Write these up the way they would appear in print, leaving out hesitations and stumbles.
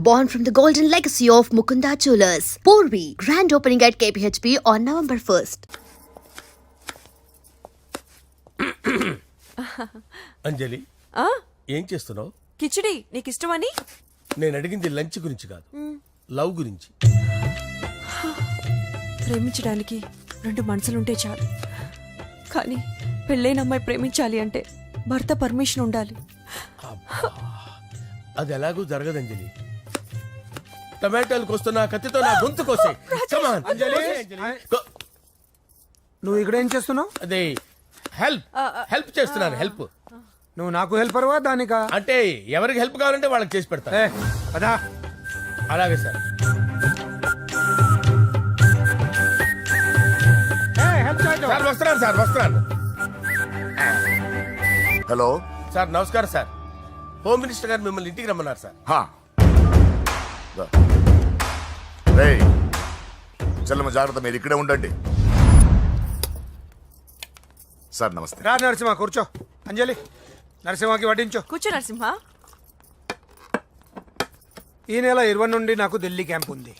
born from the golden legacy of Mukunda Jewelers. Porvi, grand opening at KPHP on November 1st. అంజలి ఏం చేస్తున్నావు? కిచిడి నీకు ఇష్టమని. నేను అడిగింది లంచ్ గురించి కాదు, లవ్ గురించి. ప్రేమించడానికి రెండు మనసులుంటే చాలు, కానీ పెళ్ళైన అమ్మాయి ప్రేమించాలి అంటే భర్త పర్మిషన్ ఉండాలి. అది ఎలాగూ జరగదు అంజలి. టమాటాలకు వస్తున్నా కత్తితో నా గొంతు కోసే. అంజలి నువ్వు ఇక్కడ ఏం చేస్తున్నావు? అదే హెల్ప్ చేస్తున్నాను. హెల్ప్ నువ్వు నాకు హెల్పర్వా దానికా? అంటే ఎవరికి హెల్ప్ కావాలంటే వాళ్ళకి చేసి పెడతా. అదా అలాగే సార్. వస్తున్నాను సార్, వస్తున్నాను. హలో సార్ నమస్కారం సార్. హోమ్ మినిస్టర్ గారు మిమ్మల్ని ఇంటికి రమ్మన్నారు సార్. చల్లమ్మ జాగ్రత్త, మీరు ఇక్కడే ఉండండి. సార్ నమస్తే. రా నరసింహ కూర్చో. అంజలి నరసింహకి వడ్డించో. కూర్చో నరసింహ. ఈ నెల 20 నుండి నాకు ఢిల్లీ క్యాంప్ ఉంది.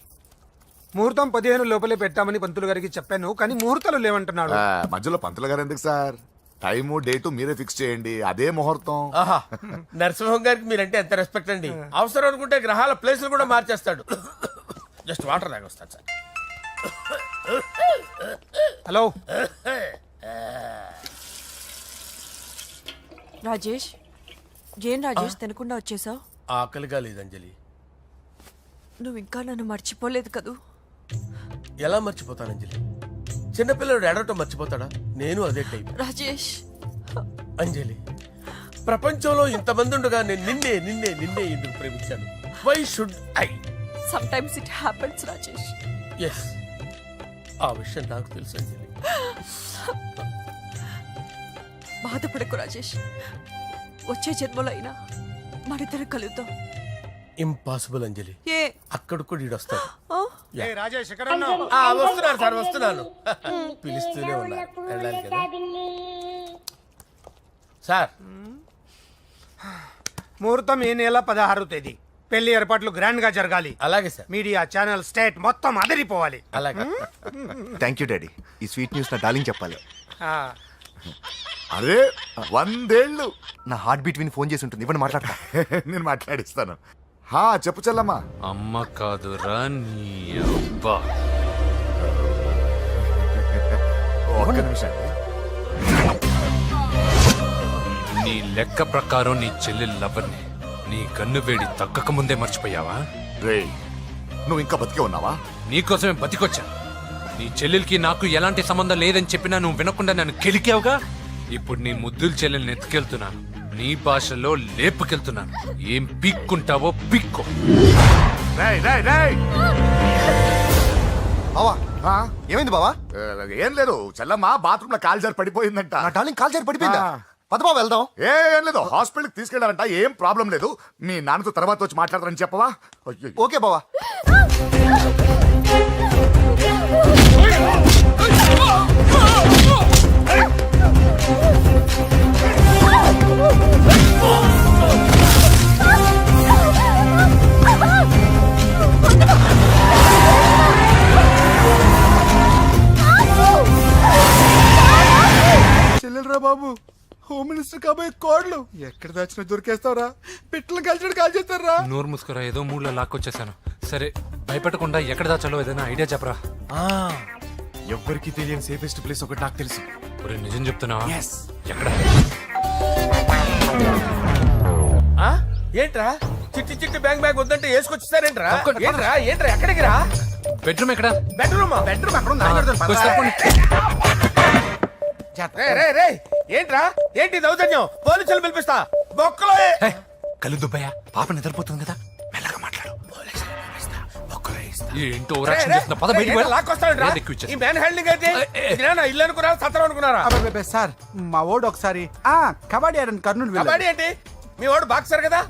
ముహూర్తం 15 లోపలే పెట్టామని పంతులు గారికి చెప్పాను, కానీ ముహూర్తాలు లేవంటున్నాడు. మధ్యలో పంతులు గారు ఎందుకు సార్? టైము డేటు మీరే ఫిక్స్ చేయండి, అదే ముహూర్తం. ఆహా, నరసింహం గారికి మీరంటే ఎంత రెస్పెక్ట్ అండి. అవసరం అనుకుంటే గ్రహాల ప్లేసులు కూడా మార్చేస్తాడు. జస్ట్ వాటర్ తాగొస్తాను సార్. హలో రాజేష్, ఏం రాజేష్ తినకుండా వచ్చేసావు? ఆకలిగా లేదు అంజలి. నువ్వు ఇంకా నన్ను మర్చిపోలేదు కదూ? ఎలా మర్చిపోతాను అంజలి? చిన్నపిల్లడు ఏడవటం మర్చిపోతాడా? నేను అదే టైప్. రాజేష్ అంజలి, ప్రపంచంలో ఇంతమంది ఉండగా నేను నిన్నే నిన్నే నిన్నే ఎందుకు ప్రేమించాను? Why should I? Sometimes it happens Rajesh. Yes, ఆ విషయం నాకు తెలుసు అంజలి. బాధపడకు రాజేష్, వచ్చే జన్మలో అయినా మనిద్దరం కలుద్దాం. ఇంపాసిబుల్ అంజలి. ఏ అక్కడ కూడా ఈడొస్తాడు. రాజేష్ ఎక్కడ ఉన్నావు? వస్తున్నాను సార్, వస్తున్నాను. పిలుస్తూనే ఉన్నారు, వెళ్ళాలి కదా సార్. ముహూర్తం ఈ నెల 16వ తేదీ. పెళ్లి ఏర్పాట్లు గ్రాండ్ గా జరగాలి. అలాగే సార్. మీడియా ఛానల్ స్టేట్ మొత్తం అదిరిపోవాలి. అలాగే. Thank you daddy. ఈ స్వీట్ న్యూస్ నా డార్లింగ్ చెప్పాలి. అరే 100 ఏళ్ళు. నా హార్ట్ బీట్ విని ఫోన్ చేసి ఉంటుంది, ఇవ్వండి మాట్లాడతా. నేను మాట్లాడిస్తాను. చెప్పు చెల్లమ్మా. అమ్మ కాదురా నీ అబ్బా. ఒక్క నిమిషం. నీ లెక్క ప్రకారం నీ చెల్లి లవర్ని నీ కన్ను వేడి తగ్గక ముందే మర్చిపోయావా? రే, నువ్వు ఇంకా బతికే ఉన్నావా? నీకోసమే బతికొచ్చా. నీ చెల్లెలకి నాకు ఎలాంటి సంబంధం లేదని చెప్పినా నువ్వు వినకుండా నన్ను కెలికావుగా. ఇప్పుడు నీ ముద్దుల చెల్లెల్ని ఎత్తుకెళ్తున్నాను, నీ భాషలో లేపుకెళ్తున్నాను. ఏం పీక్కుంటావో పీక్కో. బావా ఏమైంది బావా? ఏం లేదు, చెల్లమ్మ బాత్రూమ్ లో కాలు జారి పడిపోయిందంట. నా డార్లింగ్ కాల్ చేరి పడిపోయిందా? పద బావ వెళ్దాం. ఏం లేదు, హాస్పిటల్ కి తీసుకెళ్లారంట. ఏం ప్రాబ్లం లేదు, మీ నాన్నతో తర్వాత వచ్చి మాట్లాడతారని చెప్పవా? ఓకే బావా. చెల్లెలరా బాబు, హోమ్ మినిస్టర్ కాబోయే కోడలు ఎక్కడ దాచిన దొరికేస్తావరా? పిట్టలు కలిసి కాల్ చేస్తారా? నోరు ముసుకురా, ఏదో మూడ్లో లాక్కొచ్చేసాను. సరే, భయపెట్టకుండా ఎక్కడ దాచాలో ఏదైనా ఐడియా చెప్పరా. ఎవ్వరికి తెలియని సేఫెస్ట్ ప్లేస్ ఒకటి నాకు తెలుసు. ఒరే నిజం చెప్తున్నావా? ఎక్కడ? ఏంట్రా చిట్టి చిట్టి బ్యాంక్ బ్యాగ్ వద్దంటే వేసుకొచ్చేసారేంట్రా? ఏంట్రా ఏంట్రా ఎక్కడికి రా? బెడ్రూమ్ ఎక్కడ? బెడ్రూమ్ ఏంట్రా? ఏంటి దౌర్జన్యం? పోలీసులు పిలిపిస్తా. బొక్కలో కళ్ళు దుబ్బయ్యా, పాప నిద్రపోతుంది కదా, మెల్లగా మాట్లాడు. ఏంటో రక్షణ చేస్తున్న పద బయటికి వెళ్ళు. లాక్కొస్తాడు. ఈ మ్యాన్ హ్యాండింగ్ అయితే ఇల్లు అనుకున్నారా, సత్రం అనుకున్నారా? సార్ మా ఓడు ఒకసారి కబడ్డీ ఆడని కర్నూలు కబడ్డీ ఏంటి? మీ వాడు బాక్సర్ కదా?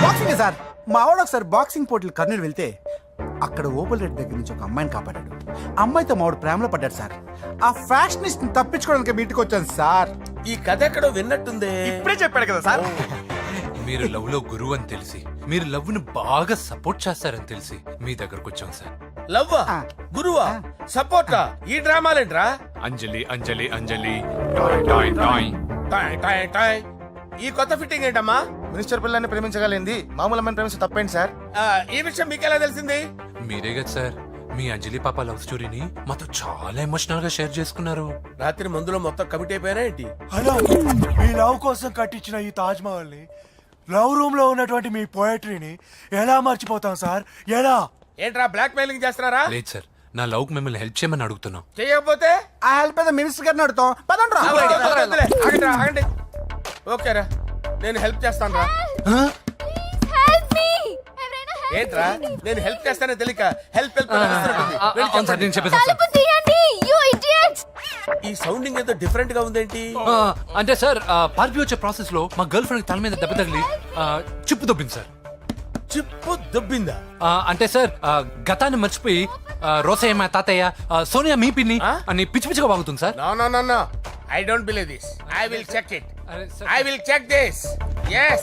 Boxing sir. మా వాడు ఒకసారి బాక్సింగ్ పోటీలు కర్నూలు వెళ్తే అక్కడ ఓపెల్ రెడ్డి దగ్గర నుంచి ఒక అమ్మాయిని కాపాడాడు. అమ్మాయితో మా వాడు ప్రేమలో పడ్డాడు సార్. ఆ ఫ్యాషనిస్ట్ తప్పించుకోవడానికి మీటికి వచ్చాను సార్. ఈ కథ ఎక్కడో విన్నట్టుంది. ఇప్పుడే చెప్పాడు కదా సార్. మీరు లవ్ లో గురువు అని తెలిసి మీరు లవ్ ను బాగా సపోర్ట్ చేస్తారని తెలిసి మీ దగ్గరకు వచ్చాం సార్. లవ్వా గురువా సపోర్టా ఈ డ్రామాలేంట్రా? అంజలి అంజలి అంజలి టాయ్ టాయ్ టాయ్. టాయ్ టాయ్ టాయ్. ఈ కొత్త ఫిట్టింగ్ ఏంటమ్మా? మినిస్టర్ పిల్లని ప్రేమించగలిగింది మామూలు అమ్మని ప్రేమించి తప్పేంటి సార్? ఈ విషయం మీకెలా తెలిసింది? మీరే కదా సార్ మీ అంజలి పాప లవ్ స్టోరీని మాతో చాలా ఎమోషనల్ గా షేర్ చేసుకున్నారు. రాత్రి మందులో మొత్తం కమిట్ అయిపోయినా ఏంటి? హలో, మీ లవ్ కోసం కట్టించిన ఈ తాజ్ మహల్ ని, లవ్ రూమ్ లో ఉన్నటువంటి మీ పోయట్రీని ఎలా మర్చిపోతాం సార్? ఎలా? ఏంట్రా బ్లాక్ మెయిలింగ్ చేస్తున్నారా? లేదు సార్, నా లవ్ కు మిమ్మల్ని హెల్ప్ చేయమని అడుగుతున్నాం. చేయకపోతే ఆ హెల్ప్ అయితే మినిస్టర్ గారిని అడుగుతాం. పదండ్రా. వద్దులే, ఆగండి, ఆగండి. ఓకేరా, నేను హెల్ప్ చేస్తాను రా. ఏంట్రా నేను హెల్ప్ చేస్తానే తెలియక హెల్ప్ అవును సార్, నేను చెప్పేసాను సార్. ఈ సౌండింగ్ ఏదో డిఫరెంట్ గా ఉందేంటి? అంటే సార్ పార్టీ వచ్చే ప్రాసెస్ లో మా గర్ల్ ఫ్రెండ్ తల మీద దెబ్బ తగిలి చిప్పు దొబ్బింది సార్. చిప్పు దొబ్బిందా? అంటే సార్ గతాన్ని మర్చిపోయి రోసయ్య మా తాతయ్య సోనియా మీ పిన్ని అని పిచ్చి పిచ్చిగా వాగుతుంది sir. No no no no, I don't believe this. I will check it. అరే sir. I will check this. yes.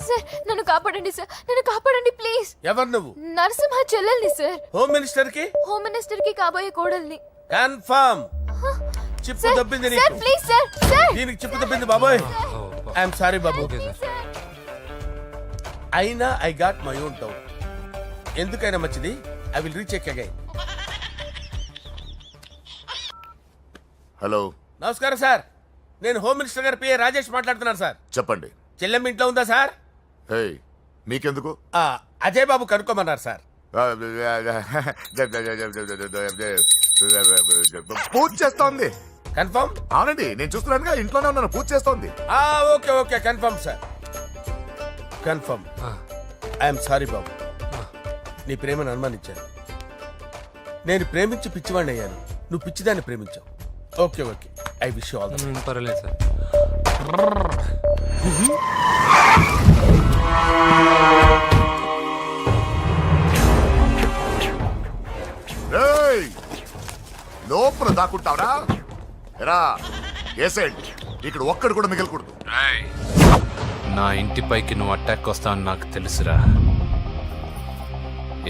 Sir నన్ను కాపాడండి సార్, నన్ను కాపాడండి ప్లీజ్. ఎవరు నువ్వు? నరసింహ చెల్లెల్ని సార్, హోమ్ మినిస్టర్ కి హోమ్ మినిస్టర్ కి కాబోయే కోడల్ని. కన్ఫర్మ్ చిప్పు సార్ దొబ్బింది సార్ నీకు. ప్లీజ్ సార్, సార్ దీనికి చిప్పు దొబ్బింది బాబోయ్. ఐఎమ్ సారీ బాబు. Okay sir. అయినా I got my own doubt. ఎందుకైనా మంచిది, I will recheck again. Hello, నమస్కారం సార్, నేను హోమ్ మినిస్టర్ గారి పిఏ రాజేష్ మాట్లాడుతున్నాను సార్. చెప్పండి. చెల్లెమ్మ ఇంట్లో ఉందా సార్? హే, మీకెందుకు? అజయ్ బాబు కనుక్కోమన్నారు సార్. పూజ చేస్తోంది. కన్ఫర్మ్? అవునండి, నేను చూస్తున్నానుగా, ఇంట్లోనే ఉన్నాను, పూజ చేస్తోంది. Okay okay, confirm sir, confirm. I'm sorry బాబు, నీ ప్రేమను అనుమానించాను. నేను ప్రేమించి పిచ్చివాడిని అయ్యాను, నువ్వు పిచ్చిదాన్ని ప్రేమించావు. Okay okay, I wish you all the best. పర్వాలేదు సార్. రేయ్, లోపల దాక్కుంటావురా? ఎరా ఏసేంటి, ఇక్కడ ఒక్కడు కూడా మిగలకూడదు. నా ఇంటిపైకి నువ్వు అటాక్ వస్తావని నాకు తెలుసురా.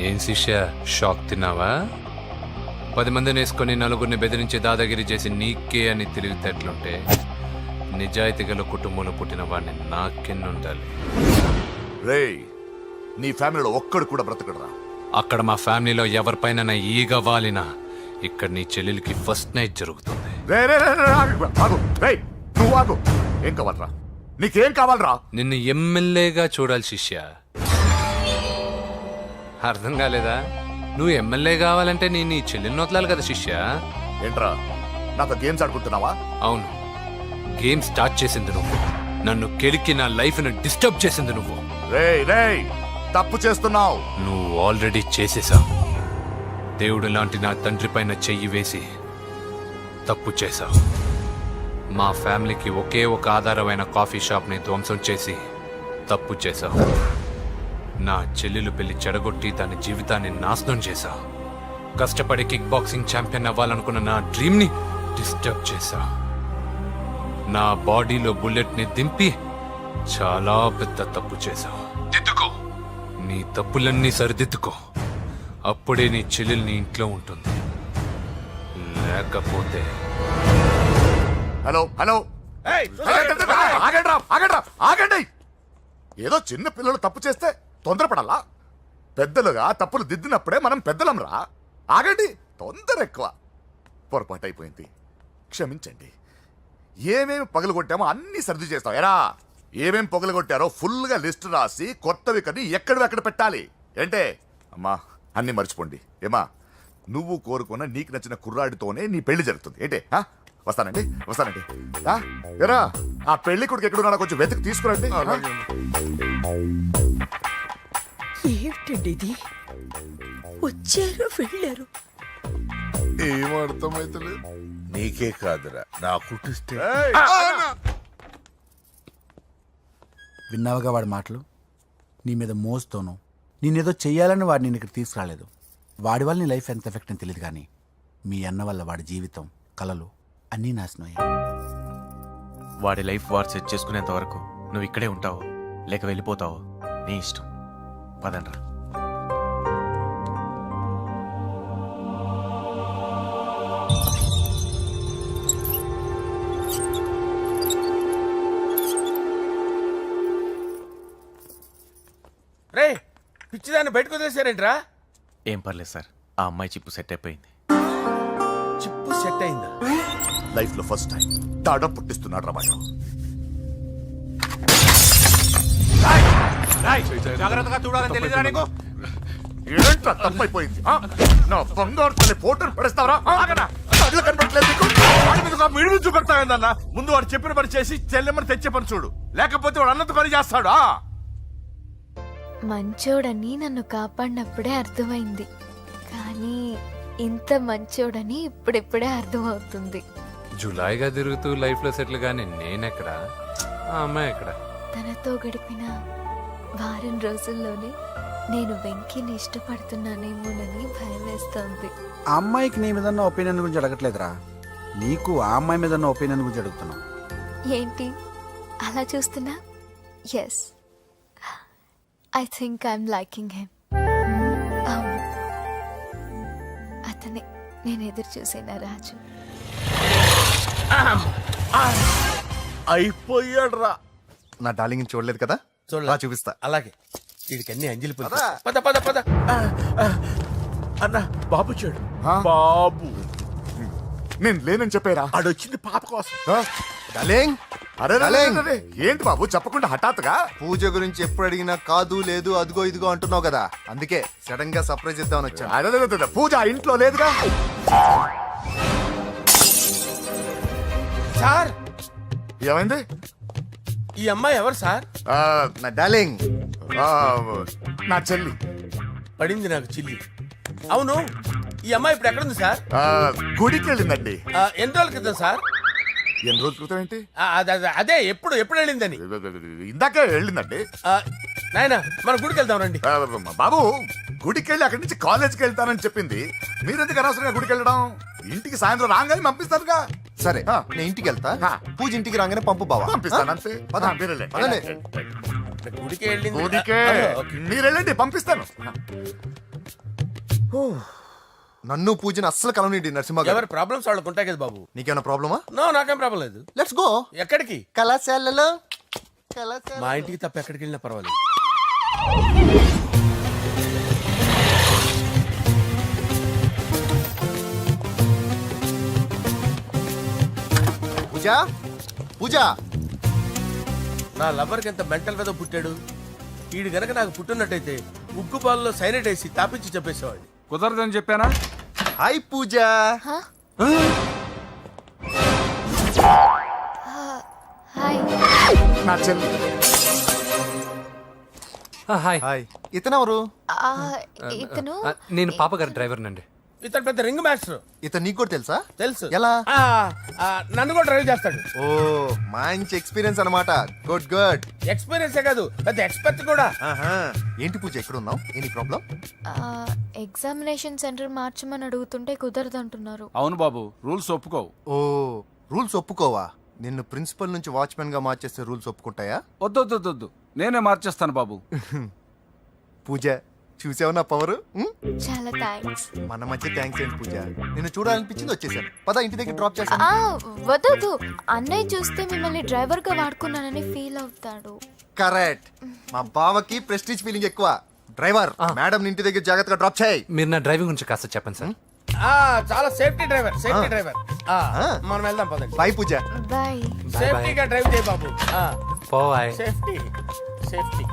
ఏం శిష్య, షాక్ తిన్నావా? 10 మందిని వేసుకొని నలుగురిని బెదిరించి దాదాగిరి చేసి నీకే అని తెలివితేటలుంటే నిజాయితీ గల కుటుంబంలో పుట్టిన వాడిని నాకెన్నుండాలి. రేయ్, నీ ఫ్యామిలీలో ఒక్కడు కూడా బ్రతకడరా. అక్కడ మా ఫ్యామిలీలో ఎవరిపైన ఈగ వాలినా ఇక్కడ నీ చెల్లెలికి ఫస్ట్ నైట్ జరుగుతుంది. రే రే రే రే, ఆగు. రేయ్, నువ్వు ఆగు. ఏం కావాలరా? నీకేం కావాలరా? నిన్ను ఎమ్మెల్యేగా చూడాలి శిష్య. అర్థం కాలేదా? నువ్వు ఎమ్మెల్యే కావాలంటే నేను నీ చెల్లెల్ని వదలాలి కదా శిష్య. ఏంట్రా, నాతో గేమ్స్ ఆడుకుంటున్నావా? అవును, గేమ్ స్టార్ట్ చేసింది నువ్వు. నన్ను కెలికి నా లైఫ్ ను డిస్టర్బ్ చేసింది నువ్వు. రేయ్ రేయ్, తప్పు చేస్తున్నావు. నువ్వు ఆల్రెడీ చేసేసావు. దేవుడు లాంటి నా తండ్రి పైన చెయ్యి వేసి తప్పు చేశావు. మా ఫ్యామిలీకి ఒకే ఒక ఆధారమైన కాఫీ షాప్ని ధ్వంసం చేసి తప్పు చేశావు. నా చెల్లెలు పెళ్లి చెడగొట్టి దాని జీవితాన్ని నాశనం చేశావు. కష్టపడి కిక్ బాక్సింగ్ ఛాంపియన్ అవ్వాలనుకున్న నా డ్రీమ్ని డిస్టర్బ్ చేశావు. నా బాడీలో బుల్లెట్ని దింపి చాలా పెద్ద తప్పు చేశావు. దిద్దుకో, నీ తప్పులన్నీ సరిదిద్దుకో. అప్పుడే నీ చెల్లెలు నీ ఇంట్లో ఉంటుంది. లేకపోతే హలో హలో, ఏయ్, ఆగండి. ఏదో చిన్న పిల్లలు తప్పు చేస్తే తొందరపడాలా? పెద్దలుగా తప్పులు దిద్దినప్పుడే మనం పెద్దలంరా. ఆగండి, తొందర ఎక్కువ. పొరపాటు అయిపోయింది, క్షమించండి. ఏమేమి పగలగొట్టామో అన్ని సర్ది చేస్తాం. ఎరా, ఏమేం పగలగొట్టారో ఫుల్గా లిస్ట్ రాసి కొత్తవి కని ఎక్కడివి అక్కడ పెట్టాలి. ఏంటే అమ్మా, అన్ని మర్చిపోండి. ఏమా, నువ్వు కోరుకున్న నీకు నచ్చిన కుర్రాడితోనే నీ పెళ్లి జరుగుతుంది. ఏంటే వస్తానండి. ఎరా, ఆ పెళ్లి కొడుకు ఎక్కడున్నా కొంచెం వెతికి తీసుకురండి. ఏమిటండి ఇది? వచ్చారు వెళ్ళారు. ఏం అర్థమైతలేదు. నీకే కాదురా, నా కుట్టిస్తే. విన్నావుగా వాడి మాటలు? నీ మీద మోస్తోను నేనేదో చెయ్యాలని వాడు నేను ఇక్కడ తీసుకురాలేదు. వాడి వల్ల నీ లైఫ్ ఎంత ఎఫెక్ట్ అని తెలియదు, కానీ మీ అన్న వల్ల వాడి జీవితం, కలలు అన్నీ నాశనం అయ్యాయి. వాడి లైఫ్ వాడు సెట్ చేసుకునేంత వరకు నువ్వు ఇక్కడే ఉంటావు. లేక వెళ్ళిపోతావో నీ ఇష్టం. పదండ్రా. రే పిచ్చిదాన్ని బయటకు వదిలేశారేంట్రా? ఏం పర్లేదు సార్, ఆ అమ్మాయి చిప్పు సెట్ అయిపోయింది. చిప్పు సెట్ అయిందా? లైఫ్ లో ఫస్ట్ టైం తాడ పుట్టిస్తున్నాడు రా వాడు. జాగ్రత్తగా చూడాలని తెలియదురా నీకు? ఏంట్రా తప్పైపోయింది? ఆ? నా బంగారు తల్లి ఫోటోలు పడేస్తావరా? కళ్ళు కనపడట్లేదు నీకు? వాడి మీద ఒక మిడిమి చూపెడతావేందన్న? ముందు వాడు చెప్పిన పని చేసి చెల్లెమ్మని తెచ్చే పని చూడు, లేకపోతే వాడు అన్నంత పని చేస్తాడు. మంచోడని నన్ను కాపాడినప్పుడే అర్థమైంది, కానీ ఇంత మంచోడని ఇప్పుడిప్పుడే అర్థమవుతుంది. జులాయిగా తిరుగుతూ లైఫ్ లో సెటిల్ గానీ నేనెక్కడా, ఆ అమ్మాయి ఎక్కడ? తనతో గడిపిన వారం రోజుల్లోనే నేను వెంకిని ఇష్టపడుతున్నానేమోనని భయం వేస్తోంది. ఆ అమ్మాయికి నీ మీద ఉన్న ఒపీనియన్ గురించి అడగట్లేదురా, నీకు ఆ అమ్మాయి మీద ఉన్న ఒపీనియన్ గురించి అడుగుతున్నావు. ఏంటి అలా చూస్తున్నా? Yes, I think I'm liking him. అవును, అతనే నేను ఎదురు చూసిన రాజు. అయిపోయాడు రా. నా డార్లింగ్ చూడలేదు కదా, చూడలే. చూపిస్తా. అలాగే వీడికి అన్ని అంజలి పులి. పద పద పద. అన్న బాబు చూడు, బాబు నేను లేనని చెప్పారా? ఆడొచ్చింది పాప కోసం. డార్లింగ్, అరే రే, రే, రే. ఏంటి బాబు చెప్పకుండా హఠాత్తుగా? పూజ గురించి ఎప్పుడు అడిగినా కాదు లేదు అదిగో ఇదిగో అంటున్నావు కదా, అందుకే సడన్ గా సర్ప్రైజ్ ఇద్దామని వచ్చాను. అరే, రే, రే, రే. పూజ ఇంట్లో లేదుగా? సార్ ఏమైంది? ఈ అమ్మాయి ఎవరు సార్? ఆ, నా డార్లింగ్, ఆ, నా చెల్లి. పడింది నాకు చిల్లి. అవును, ఈ అమ్మాయి ఇప్పుడు ఎక్కడుంది సార్? ఆ, గుడికి వెళ్ళిందండి. ఎన్ని రోజుల క్రితం సార్? ఎన్ని రోజుల క్రితం ఏంటి? అదే ఎప్పుడు ఎప్పుడు వెళ్ళిందని. ఇందాకే వెళ్ళిందండి. నాయన మన గుడికి వెళ్దాం రండి. బాబు గుడికి వెళ్ళి అక్కడి నుంచి కాలేజ్కి వెళ్తానని చెప్పింది. మీరెందుకు అనవసరంగా గుడికి వెళ్ళడం? ఇంటికి సాయంత్రం రాగానే పంపిస్తానుగా. సరే ఆ. నేను ఇంటికి వెళ్తా, ఆ. పూజ ఇంటికి రాగానే పంపు బావా. పంపిస్తాను అంతే. పద. ఆ, మీరు వెళ్ళండి. పదండి. గుడికి వెళ్ళింది. గుడికే ఓకే. మీరు వెళ్ళండి, పంపిస్తాను. నన్ను పూజని అస్సలు కలవనీయండి నరసింహ గారు. ఎవరి ప్రాబ్లమ్స్ వాళ్ళకు ఉంటాయి కదా బాబు. నీకేమైనా ప్రాబ్లమా? నో, నాకేం ప్రాబ్లం లేదు. Let's go. ఎక్కడికి? కళాశాలలో మా ఇంటికి తప్ప ఎక్కడికి వెళ్ళినా పర్వాలేదు. పూజ, పూజ. నా లవర్కి ఎంత మెంటల్ మీద పుట్టాడు. వీడు గనక నాకు పుట్టినట్టయితే ఉగ్గు పాలలో సైనైట్ వేసి తాపించి చెప్పేసేవాడిని. కుదరదని చెప్పానా? హాయ్ పూజ. హాయ్. నా చెల్లి. హాయ్. హాయ్. ఇతనెవరు? ఇతను నేను పాప గారి డ్రైవర్ నండి. ఇతను పెద్ద రింగ్ మాస్టర్. ఇతను నీకు కూడా తెలుసా? తెలుసు. ఎలా? నన్ను కూడా డ్రైవ్ చేస్తాడు. ఓ మంచి ఎక్స్పీరియన్స్ అన్నమాట. Good good. ఎక్స్పీరియన్సే కాదు, పెద్ద ఎక్స్పర్ట్ కూడా. ఏంటి పూజ ఎక్కడ ఉన్నావు? Any problem? ఎగ్జామినేషన్ సెంటర్ మార్చమని అడుగుతుంటే కుదరదంటున్నారు. అవును బాబు, రూల్స్ ఒప్పుకోవు. ఓ రూల్స్ ఒప్పుకోవా? నిన్ను ప్రిన్సిపల్ నుంచి వాచ్మెన్ గా మార్చేస్తే రూల్స్ ఒప్పుకుంటాయా? వద్దు, నేనే మార్చేస్తాను బాబు. పూజ చూసావు నా పవర్? చాలా థ్యాంక్స్. మన మధ్య థ్యాంక్స్ ఏంటి పూజ, నిన్ను చూడాలనిపించింది వచ్చేసాను. పద ఇంటి దగ్గర డ్రాప్ చేస్తాను. వద్దు, అన్నయ్య చూస్తే మిమ్మల్ని డ్రైవర్ గా వాడుకున్నానని ఫీల్ అవుతాడు. కరెక్ట్. మా బావకి ప్రెస్టీజ్ ఫీలింగ్ ఎక్కువ. డ్రైవర్, మేడం ఇంటి దగ్గర జాగ్రత్తగా డ్రాప్ చేయి. మీరు నా డ్రైవింగ్ గురించి కాస్త చెప్పండి సార్. చాలా సేఫ్టీ డ్రైవర్. మనం వెళ్దాం పదండి. బాయ్ పూజ. బాయ్. సేఫ్టీగా డ్రైవ్ చేయి బాబు. పోవాయ్. Safety safety.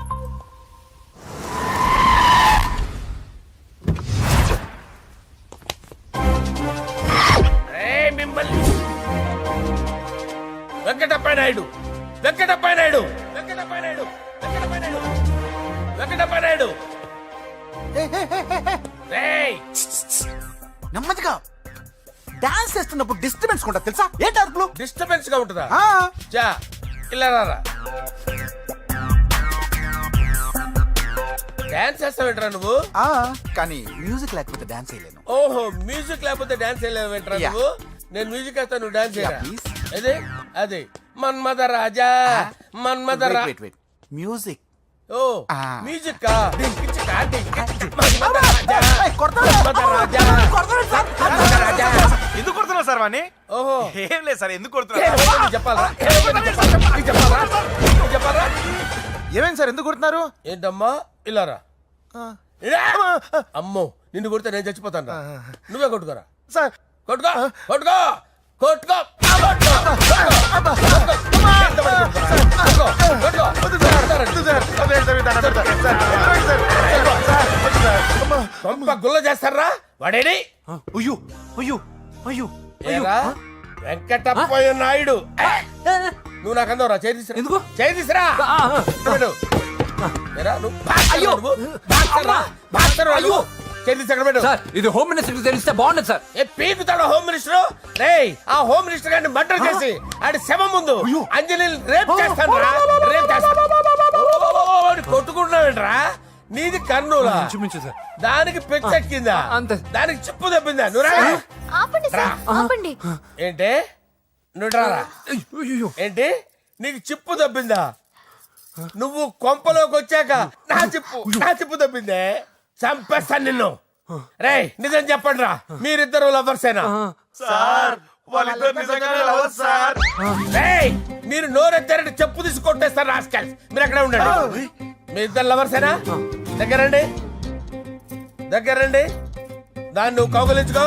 మిమ్మల్ని వెంకటప్ప నాయుడు. నెమ్మదిగా డాన్స్ చేస్తున్నప్పుడు డిస్టర్బెన్స్ కూడా తెలుసా? ఏంటి అరుపులు? డిస్టర్బెన్స్ గా ఉంటుందా? ఆ, చా ఇలా రారా. డాన్స్ చేస్తావేంట్రా నువ్వు? ఆ, కానీ మ్యూజిక్ లేకపోతే డాన్స్ చేయలేను. ఓహో, మ్యూజిక్ లేకపోతే డాన్స్ చేయలేవేంట్రా Yeah. నువ్వు? నేను మ్యూజిక్ వేస్తా, నువ్వు డాన్స్ చేయరా? please. అదే మన్మథ రాజా, మన్మథ వెయిట్ మ్యూజిక్ ఓ మ్యూజిక్ రాజా ఎందుకు కొడుతున్నావు సార్ వాణ్ణి? ఓహో ఏం లేదు సార్, ఎందుకు కొడుతున్నారు? చెప్పాలా ఏమైంది సార్, ఎందుకు కొడుతున్నారు? ఏంటమ్మా ఇలారా అమ్మో నిన్ను కొడితే నేను చచ్చిపోతాను రా. నువ్వే కొట్టుకోరా సార్ కొట్టుకో కొట్టుకో కొట్టుకో గుల్ల చేస్తారా వాడేడి అయ్యో అయ్యో అయ్యో ఏరా వెంకటప్పయ్య నాయుడు నువ్వు నాకు అందవరా చేయి తీసురా ఎందుకు? చేయి తీసురా పెట్టు. ఏరా, నువ్వు బాక్సర్రా నువ్వు? బాక్సర్రా? బాక్సర్రా నువ్వు? చేయి తీసి అక్కడ పెట్టు. సార్ ఇది హోమ్ మినిస్టర్ తెలిస్తే బాగుండదు సార్. ఏ పీకుతాడు హోమ్ మినిస్టర్ రేయ్ ఆ హోమ్ మినిస్టర్ గారిని మర్డర్ చేసి ఆడి శవం ముందు అంజలి రేప్ చేస్తాను రా రేప్ చేస్తాను కొట్టుకుంటున్నావేంట్రా నీది కర్నూలా చూపించు సార్. దానికి పెచ్చెక్కిందా అంతే. దానికి చిప్పు తప్పిందా నువ్వు రా ఆపండి సార్ ఆపండి. ఏంటి నువ్వు రారా అయ్యో ఏంటి నీకు చిప్పు తప్పిందా నువ్వు కొంపలోకి వచ్చాక నా చిప్పు తప్పిందే చంపేస్తాను నిన్ను రేయ్ నిజం చెప్పండి రా మీరిద్దరు లవర్సేనా సార్ వాళ్ళిద్దరు నిజంగానే లవర్స్ సార్. రేయ్ మీరు నోరెత్తారంటే చెప్పు తీసి కొట్టేస్తారు రాస్కల్స్ మీరు అక్కడే ఉండండి మీ ఇద్దరు లవర్సేనా దగ్గరండి దాన్ని నువ్వు కౌగలించుకో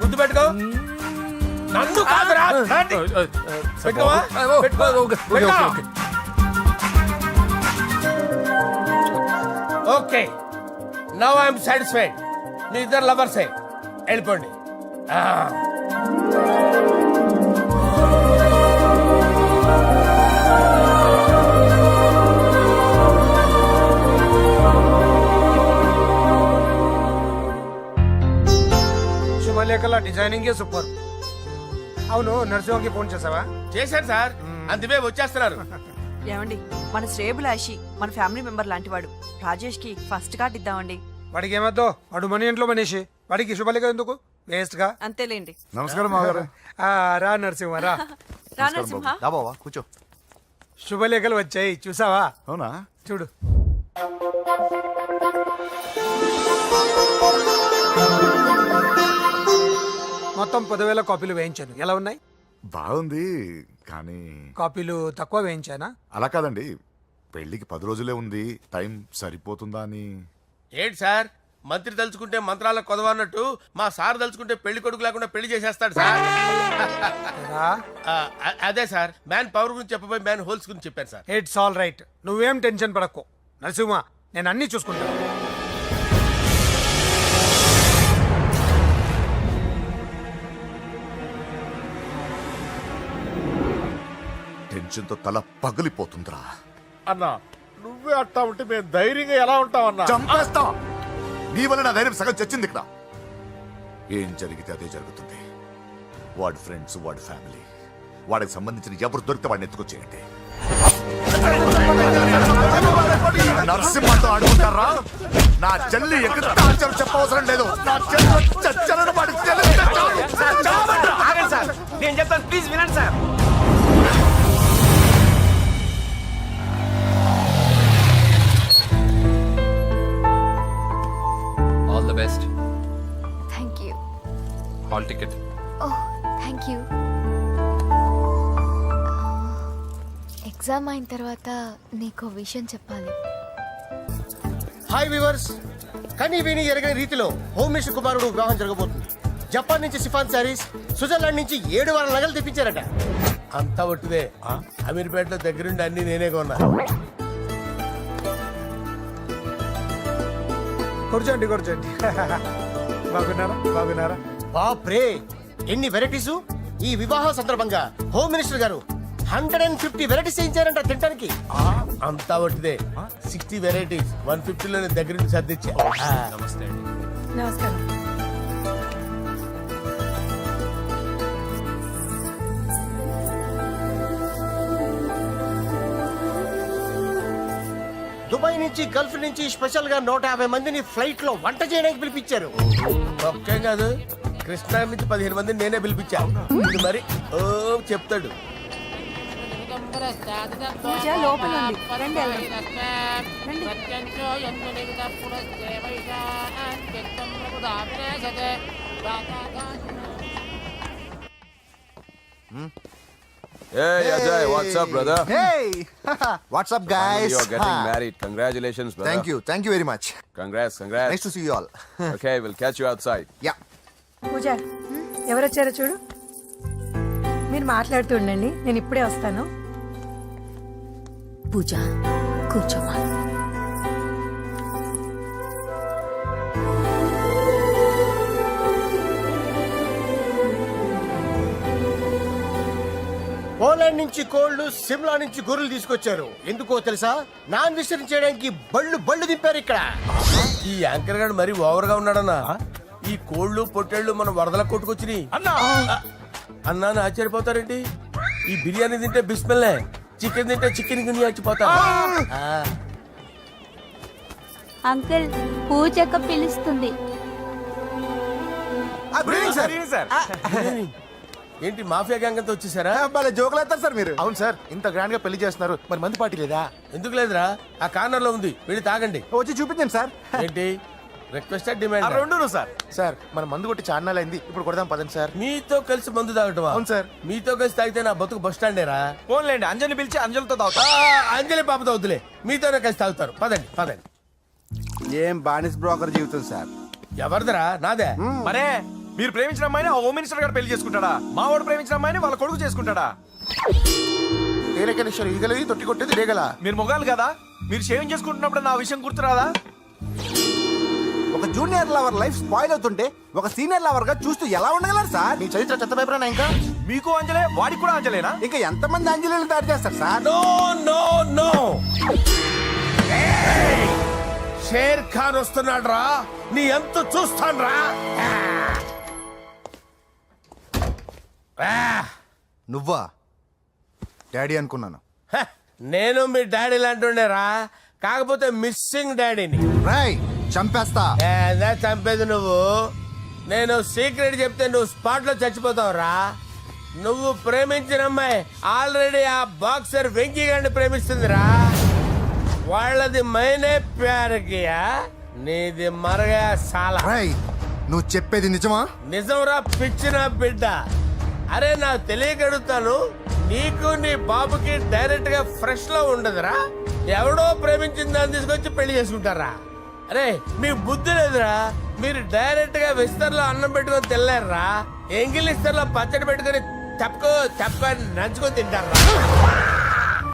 ముద్దు పెట్టుకో నన్ను కాదురా రండి. పెట్టుకోవా? పెట్టుకో. ఓకే నౌ ఐఎమ్ సాటిస్ఫైడ్ మీ ఇద్దరు లవర్సే వెళ్ళిపోండి శుభలేఖల డిజైనింగ్ సూపర్. అవును నర్సింహకి ఫోన్ చేసావా? చేశాను సార్ అందువే వచ్చేస్తున్నారు ఏమండి మన శ్రేయబులాషి మన ఫ్యామిలీ మెంబర్ లాంటివాడు రాజేష్ కి ఫస్ట్ కార్డ్ ఇద్దామండి. వాడికి ఏమద్దో వాడు మన ఇంట్లో మనిషి వాడికి శుభలేఖ ఎందుకు వేస్ట్ గా. అంతేలేండి. నమస్కారం మామగారు. రా నరసింహ రా. రా నరసింహ. బాబా కూర్చో. శుభలేఖలు వచ్చాయి చూసావా? అవునా? చూడు. మొత్తం 10,000 కాపీలు వేయించాను. ఎలా ఉన్నాయి? బాగుంది కానీ కాపీలు తక్కువ వేయించానా? అలా కాదండి, పెళ్లికి 10 రోజులే ఉంది, టైం సరిపోతుందా అని. ఏంటి సార్ మంత్రి తలుచుకుంటే మంత్రాలకు కొదవన్నట్టు మా సార్ తలుచుకుంటే పెళ్లి కొడుకు లేకుండా పెళ్లి చేసేస్తాడు సార్ అదే సార్ మ్యాన్ పవర్ గురించి చెప్పబోయి మ్యాన్ హోల్స్ గురించి చెప్పారు సార్. It's all right. నువ్వేం టెన్షన్ పడకు నరసింహ, నేను అన్ని చూసుకుంటాను. టెన్షన్తో తల పగిలిపోతుందిరా. అన్నా నువ్వే అట్టా ఉంటే మేము ధైర్యంగా ఎలా ఉంటాం అన్నా? చంపేస్తా. నీ వల్ల నా ధైర్యం సగం చచ్చింది ఇక్కడ. ఏం జరిగితే అదే జరుగుతుంది. వాడి ఫ్రెండ్స్, వాడి ఫ్యామిలీ, వాడికి సంబంధించిన ఎవరు దొరికితే వాడిని ఎత్తుకొచ్చేయండి. నరసింహతో ఆడుకుంటారా? నా చెల్లి ఎక్కడ టార్చర్ చెప్పవసరం లేదు. నా చెల్లి చచ్చలను వాడి నేను చెప్తాను, ప్లీజ్ వినండి sir. All the best. Thank you. Hall ticket. Oh thank you. Exam అయిన తర్వాత నీకు విషయం చెప్పాలి. హాయ్ వ్యూవర్స్, కనీ విని ఎరగని రీతిలో హోమ్ మినిస్టర్ కుమారుడు వివాహం జరగబోతుంది. జపాన్ నుంచి సిఫాన్ శారీస్, స్విట్జర్లాండ్ నుంచి 7 వారాల నగలు తెప్పించారట. అంతా ఒట్టిదే. అమీర్పేటలో దగ్గరుండి అన్ని నేనే కొన్నా. కూర్చోండి. బాగున్నారా? బాప్రే, ఎన్ని వెరైటీసు! ఈ వివాహం సందర్భంగా హోమ్ మినిస్టర్ గారు 150 వెరైటీస్ చేయించారంట తినడానికి. అంతా ఒట్టిదే. 60 వెరైటీస్ 150లో నేను దగ్గరుండి సర్దిచ్చా. నమస్తే అండి. నమస్కారం. దుబాయ్ నుంచి, గల్ఫ్ నుంచి స్పెషల్ గా 150 మందిని ఫ్లైట్ లో వంట చేయడానికి పిలిపించారు. ఒక్కేం కాదు, కృష్ణా నుంచి 15 మందిని నేనే పిలిపించా. ఇది మరి ఓ చెప్తాడు. పూజ లోపల ఉంది రండి వెళ్దాం. రండి. Hey Ajay, what's up, brother? Hey, what's up, guys? You're getting married. Congratulations, brother. Thank you very much. Congrats. Nice to see you all. Okay, we'll catch you outside. Yeah. పూజ ఎవరొచ్చారో చూడు. మీరు మాట్లాడుతూ ఉండండి, నేను ఇప్పుడే వస్తాను. పూజ కూర్చోమా. పోలాండ్ నుంచి కోళ్లు, సిమ్లా నుంచి గొర్రెలు తీసుకొచ్చారు. ఎందుకో తెలుసా? నాన్ విసర్జన చేయడానికి బళ్ళు దింపారు ఇక్కడ. ఈ యాంకర్ గారు మరీ ఓవర్ గా ఉన్నాడన్నా. ఈ కోళ్లు పొట్టేళ్లు మనం వరదల కొట్టుకొచ్చినాయి అన్నాను ఆశ్చర్యపోతారేంటి? ఈ బిర్యానీ తింటే బిస్మిల్లే, చికెన్ తింటే చికెన్ గిన్నె చచ్చిపోతా. అంకుల్ పూజక్క పిలుస్తుంది. ఏంటి మాఫియా గ్యాంగ్ అంతా వచ్చేసారా? జోకులు వేస్తారు సార్ మీరు. అవును సార్, ఇంత గ్రాండ్ గా పెళ్లి చేస్తున్నారు, మరి మంది పార్టీ లేదా? ఎందుకు లేదురా? ఆ కార్నర్ లో ఉంది, వెళ్ళి తాగండి. వచ్చి చూపించండి సార్. ఏంటి రిక్వెస్ట్ డిమాండ్? రెండు సార్. సార్ మన మందు కొట్టి చాన్నాలు అయింది, ఇప్పుడు కొడదాం పదండి సార్. మీతో కలిసి మందు తాగటమా? అవును సార్. మీతో కలిసి తాగితే నా బతుకు బస్ స్టాండేరా? ఫోన్లేండి, అంజలిని పిలిచి అంజలితో తాగుతా. అంజలి పాపతో వద్దులే, మీతోనే కలిసి తాగుతారు. పదండి. ఏం బానిస్ బ్రోకర్ జీవితం సార్. ఎవరిదరా? నాదే. మరే మీరు ప్రేమించిన అమ్మాయిని ఆ హోమ్ మినిస్టర్ గారు పెళ్లి చేసుకుంటాడా? మా వాడు ప్రేమించిన అమ్మాయిని వాళ్ళ కొడుకు చేసుకుంటాడా? ఈగలది తొట్టి కొట్టేది రేగల. మీరు మొగాలు కదా, మీరు షేవింగ్ చేసుకుంటున్నప్పుడు నా విషయం గుర్తురాదా? ఒక జూనియర్ లవర్ లైఫ్ స్పాయిల్ అవుతుంటే ఒక సీనియర్ లవర్ గా చూస్తూ ఎలా ఉండగలరు సార్? నీ చరిత్ర చెత్త పేపరా ఇంకా? మీకు అంజలే, వాడికి కూడా అంజలేనా? ఇంకా ఎంతమంది అంజలిని తయారు చేస్తారు సార్? నో షేర్ ఖాన్ వస్తున్నాడు రా, నీ ఎంత చూస్తాను రా. నువ్వా డాడీ అనుకున్నాను. నేను మీ డాడీ లాంటి రా, కాకపోతే మిస్సింగ్ డాడీని. రాయ్ చంపేస్తా. చంపేది నువ్వు. నేను సీక్రెట్ చెప్తే నువ్వు స్పాట్ లో చచ్చిపోతావు రా. నువ్వు ప్రేమించిన అమ్మాయి ఆల్రెడీ ఆ బాక్సర్ వెంకీ గారిని ప్రేమిస్తుందిరా. వాళ్ళది మైనే ప్యార్ కియా, నీది మరగా సాలా. రాయ్ నువ్వు చెప్పేది నిజమా? నిజంరా పిచ్చిన బిడ్డ. అరే నాకు తెలియగడుగుతాను, నీకు నీ బాబుకి డైరెక్ట్ గా ఫ్రెష్ లో ఉండదురా. ఎవడో ప్రేమించిన దాన్ని తీసుకొచ్చి పెళ్లి చేసుకుంటారా? అరే మీ బుద్ధి లేదురా. మీరు డైరెక్ట్ గా విస్తర్లో అన్నం పెట్టుకొని తినలేరురా. ఎంగిలిస్తర్లో పచ్చడి పెట్టుకొని తప్పుకో నంచుకొని తింటారా.